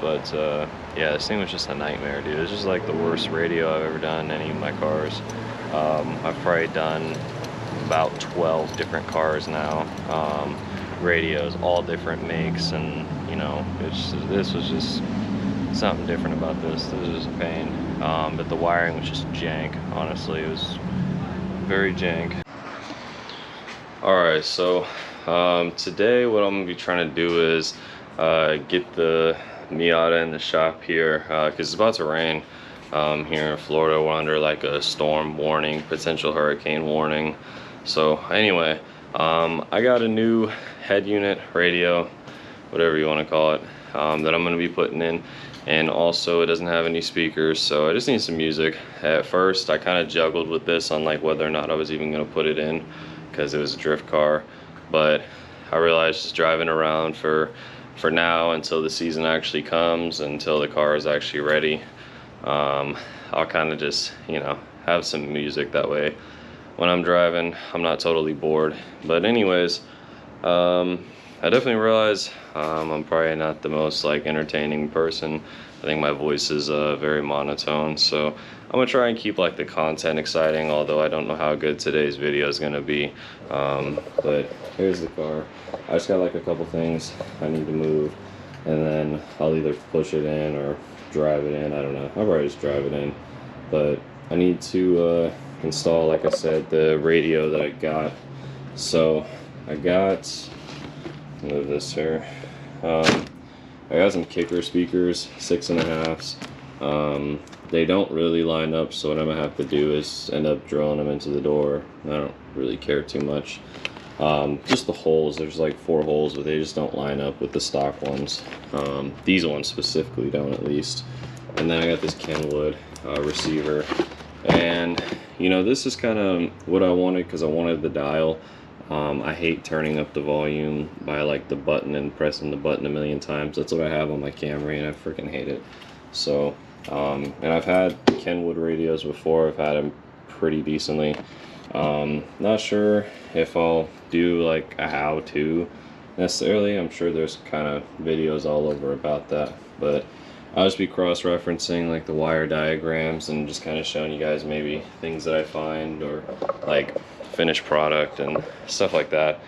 But yeah, this thing was just a nightmare, dude. It was just like the worst radio I've ever done in any of my cars. I've probably done about 12 different cars now. Radios, all different makes, and you know, this was just something different about this. This was just a pain. But the wiring was just jank, honestly. It was very jank. Alright, so today what I'm going to be trying to do is get the Miata in the shop here, because it's about to rain here in Florida. We're under like a storm warning, potential hurricane warning. So anyway, I got a new head unit, radio, whatever you want to call it, that I'm going to be putting in. And also it doesn't have any speakers, so I just need some music. At first I kind of juggled with this on like whether or not I was even going to put it in, because it was a drift car, but I realized just driving around for now until the season actually comes, until the car is actually ready, I'll kind of just, you know, have some music. That way when I'm driving I'm not totally bored. But anyways, I definitely realize I'm probably not the most like entertaining person. I think my voice is very monotone, so I'm gonna try and keep like the content exciting, although I don't know how good today's video is gonna be. But here's the car. I just got like a couple things I need to move, and then I'll either push it in or drive it in. I don't know. I'll probably just drive it in. But I need to install, like I said, the radio that I got. So I got, move this here. I got some kicker speakers, 6.5s. They don't really line up, so what I'm gonna have to do is end up drilling them into the door. I don't really care too much. Just the holes, there's like 4 holes, but they just don't line up with the stock ones. These ones specifically don't, at least. And then I got this Kenwood receiver. And you know, this is kind of what I wanted, because I wanted the dial. I hate turning up the volume by like the button and pressing the button a million times. That's what I have on my Camry, and I freaking hate it. So, and I've had Kenwood radios before. I've had them pretty decently. Not sure if I'll do like a how-to necessarily. I'm sure there's kind of videos all over about that, but I'll just be cross-referencing like the wire diagrams and just kind of showing you guys maybe things that I find, or like finished product and stuff like that.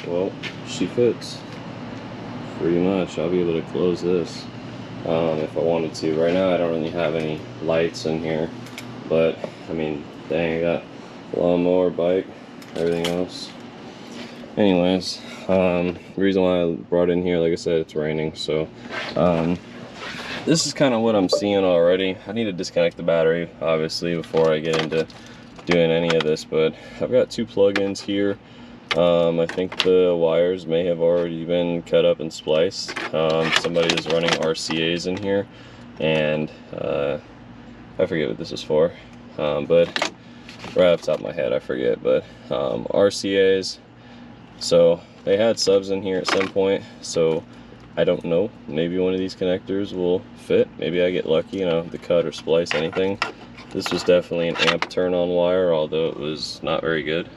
Well, she fits pretty much. I'll be able to close this if I wanted to. Right now I don't really have any lights in here, but I mean, dang, I got lawnmower, bike, everything else. Anyways, the reason why I brought in here, like I said, it's raining, so this is kind of what I'm seeing already. I need to disconnect the battery, obviously, before I get into doing any of this, but I've got 2 plugins here. I think the wires may have already been cut up and spliced. Somebody is running RCAs in here, and I forget what this is for, but right off the top of my head I forget, but RCAs. So they had subs in here at some point, so I don't know, maybe one of these connectors will fit. Maybe I get lucky, you know, to cut or splice anything. This was definitely an amp turn on wire, although it was not very good.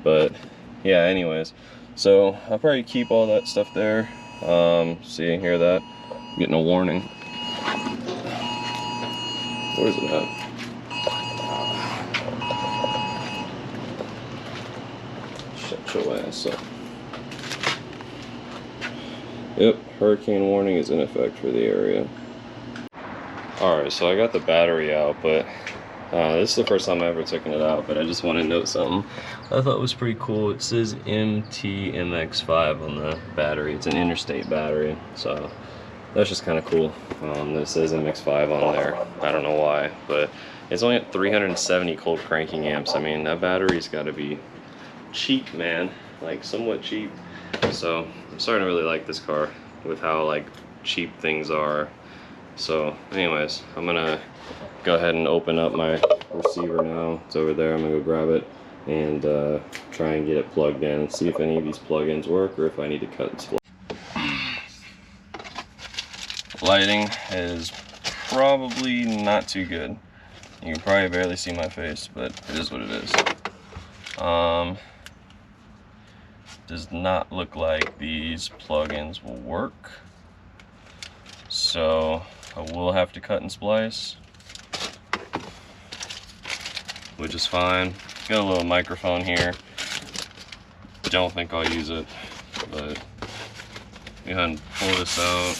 But yeah, anyways, so I'll probably keep all that stuff there. See and hear that, I'm getting a warning. Where is it at? Shut your ass up. Yep, hurricane warning is in effect for the area. Alright, so I got the battery out, but this is the first time I've ever taken it out, but I just want to note something I thought was pretty cool. It says MTMX5 on the battery. It's an interstate battery, so that's just kind of cool. This says MX5 on there. I don't know why, but it's only at 370 cold cranking amps. I mean, that battery's got to be cheap, man, like somewhat cheap. So I'm starting to really like this car with how like cheap things are. So anyways, I'm gonna go ahead and open up my receiver now. It's over there. I'm gonna go grab it and try and get it plugged in and see if any of these plugins work or if I need to cut and split. Lighting is probably not too good. You can probably barely see my face, but it is what it is. Does not look like these plugins will work, so I will have to cut and splice, which is fine. Got a little microphone here. Don't think I'll use it, but go ahead and pull this out.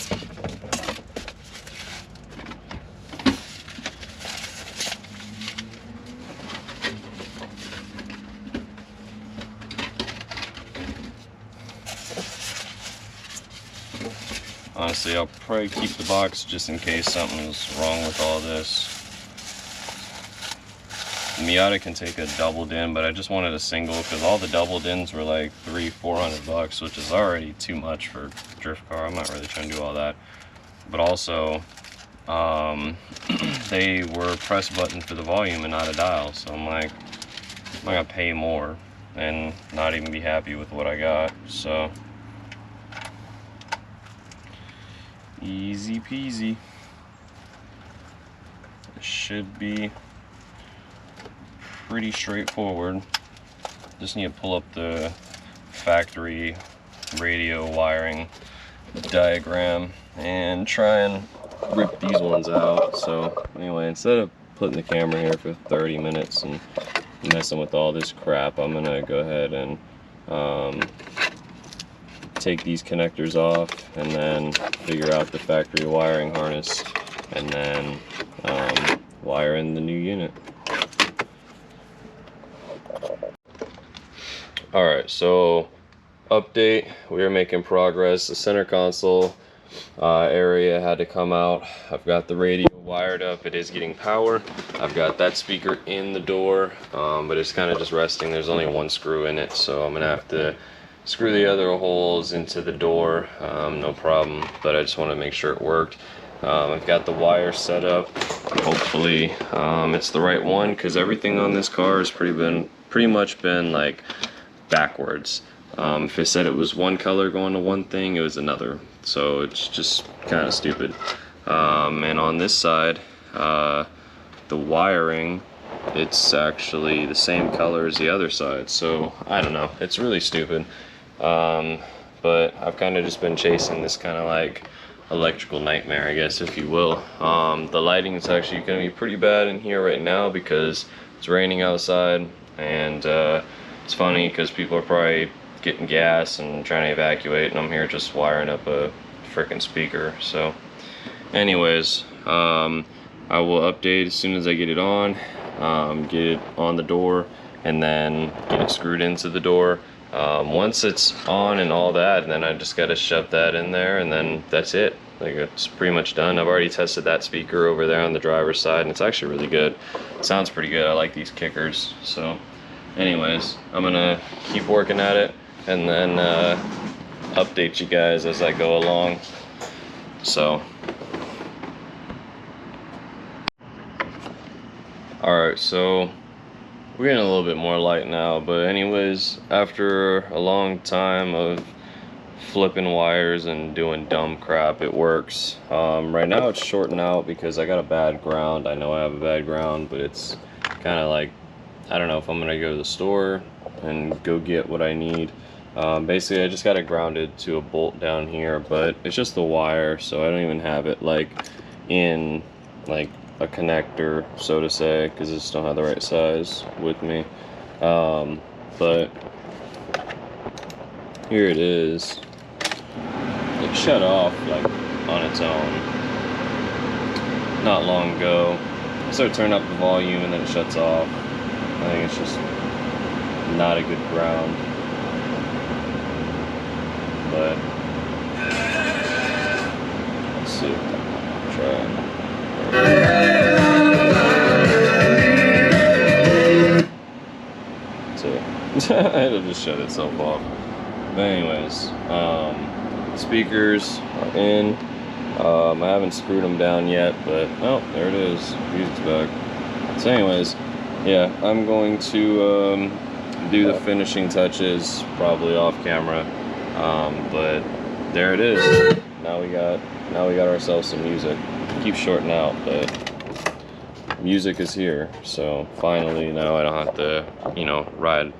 Honestly, I'll probably keep the box just in case something's wrong with all this. The Miata can take a doubled in, but I just wanted a single because all the doubled ins were like $300-400, which is already too much for a drift car. I'm not really trying to do all that. But also, they were press button for the volume and not a dial, so I'm like, I'm not gonna pay more and not even be happy with what I got. So easy peasy. It should be pretty straightforward. Just need to pull up the factory radio wiring diagram and try and rip these ones out. So anyway, instead of putting the camera here for 30 minutes and messing with all this crap, I'm gonna go ahead and take these connectors off and then figure out the factory wiring harness and then wire in the new unit. Alright, so update, we are making progress. The center console area had to come out. I've got the radio wired up. It is getting power. I've got that speaker in the door, but it's kind of just resting. There's only one screw in it, so I'm gonna have to screw the other holes into the door, no problem, but I just want to make sure it worked. I've got the wire set up. Hopefully it's the right one, because everything on this car has pretty much been like backwards. If it said it was one color going to one thing, it was another, so it's just kind of stupid. And on this side, the wiring, it's actually the same color as the other side, so I don't know, it's really stupid. But I've kind of just been chasing this kind of like electrical nightmare, I guess, if you will. The lighting is actually going to be pretty bad in here right now because it's raining outside, and it's funny because people are probably getting gas and trying to evacuate, and I'm here just wiring up a freaking speaker. So anyways, I will update as soon as I get it on, get it on the door, and then get it screwed into the door. Once it's on and all that, and then I just got to shove that in there, and then that's it. Like, it's pretty much done. I've already tested that speaker over there on the driver's side, and it's actually really good. It sounds pretty good. I like these kickers. So anyways, I'm gonna keep working at it and then update you guys as I go along. So alright, so we're getting a little bit more light now, but anyways, after a long time of flipping wires and doing dumb crap, it works. Right now it's shorting out because I got a bad ground. I know I have a bad ground, but it's kind of like, I don't know if I'm gonna go to the store and go get what I need. Basically I just got it grounded to a bolt down here, but it's just the wire, so I don't even have it like in like a connector, so to say, because I just don't have the right size with me. But here it is. It shut off like on its own not long ago. I started turning up the volume and then it shuts off. I think it's just not a good ground. But see. Try it. So it'll just shut itself off. But anyways, speakers are in. I haven't screwed them down yet, but oh, there it is. Music's back. So anyways, yeah, I'm going to do the finishing touches probably off camera. But there it is. Now we got ourselves some music. Keep shorting out, but music is here. So finally, now I don't have to, you know, ride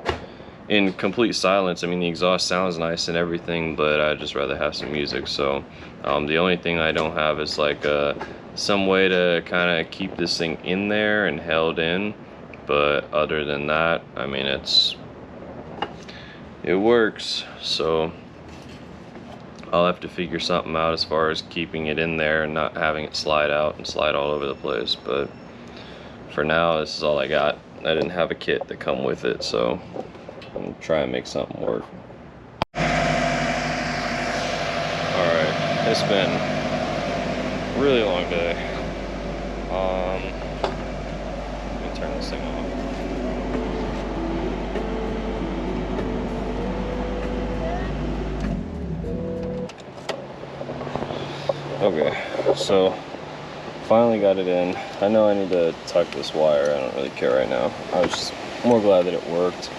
in complete silence. I mean, the exhaust sounds nice and everything, but I'd just rather have some music. So the only thing I don't have is like some way to kind of keep this thing in there and held in. But other than that, I mean, it works. So I'll have to figure something out as far as keeping it in there and not having it slide out and slide all over the place. But for now, this is all I got. I didn't have a kit to come with it, so I'm gonna try and make something work. Alright, it's been a really long day. Let me turn this thing off. Okay, so finally got it in. I know I need to tuck this wire. I don't really care right now. I was just more glad that it worked.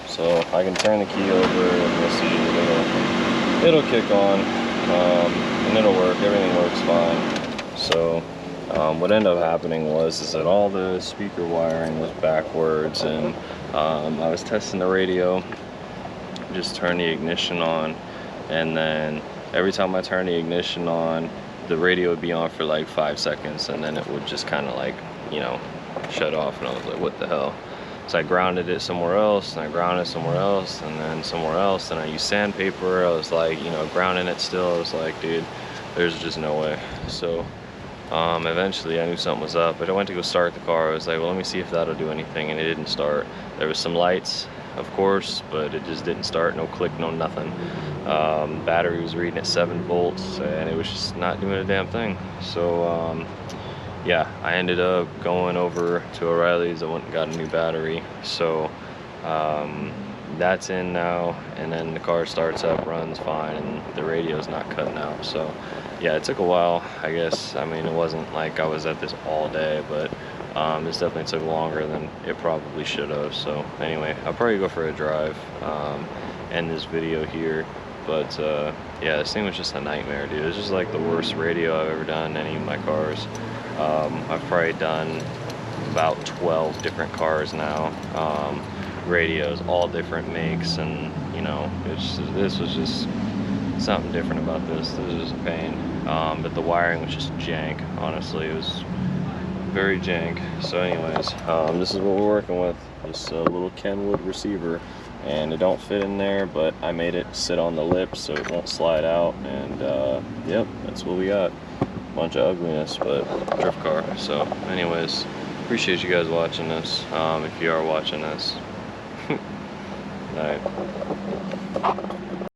So I can turn the key over and you'll see it'll kick on, and it'll work. Everything works fine. So what ended up happening is that all the speaker wiring was backwards, and I was testing the radio. Just turn the ignition on, and then every time I turn the ignition on, the radio would be on for like 5 seconds, and then it would just kind of like, you know, shut off, and I was like, what the hell? So I grounded it somewhere else, and I grounded it somewhere else, and then somewhere else, and I used sandpaper. I was like, you know, grounding it still. I was like, dude, there's just no way. So eventually I knew something was up, but I went to go start the car. I was like, well, let me see if that'll do anything, and it didn't start. There was some lights, of course, but it just didn't start. No click, no nothing. Battery was reading at 7 volts, and it was just not doing a damn thing. So yeah, I ended up going over to O'Reilly's. I went and got a new battery. So that's in now, and then the car starts up, runs fine, and the radio's not cutting out. So yeah, it took a while, I guess. I mean, it wasn't like I was at this all day, but this definitely took longer than it probably should have. So anyway, I'll probably go for a drive, end this video here. But yeah, this thing was just a nightmare, dude. It was just like the worst radio I've ever done in any of my cars. I've probably done about 12 different cars now, radios, all different makes, and you know, this was just something different about this. This was just a pain. But the wiring was just jank, honestly. It was very jank. So anyways, this is what we're working with, this little Kenwood receiver, and it don't fit in there, but I made it sit on the lip so it won't slide out, and yep, that's what we got. Bunch of ugliness, but drift car. So anyways, appreciate you guys watching this, if you are watching this. All right.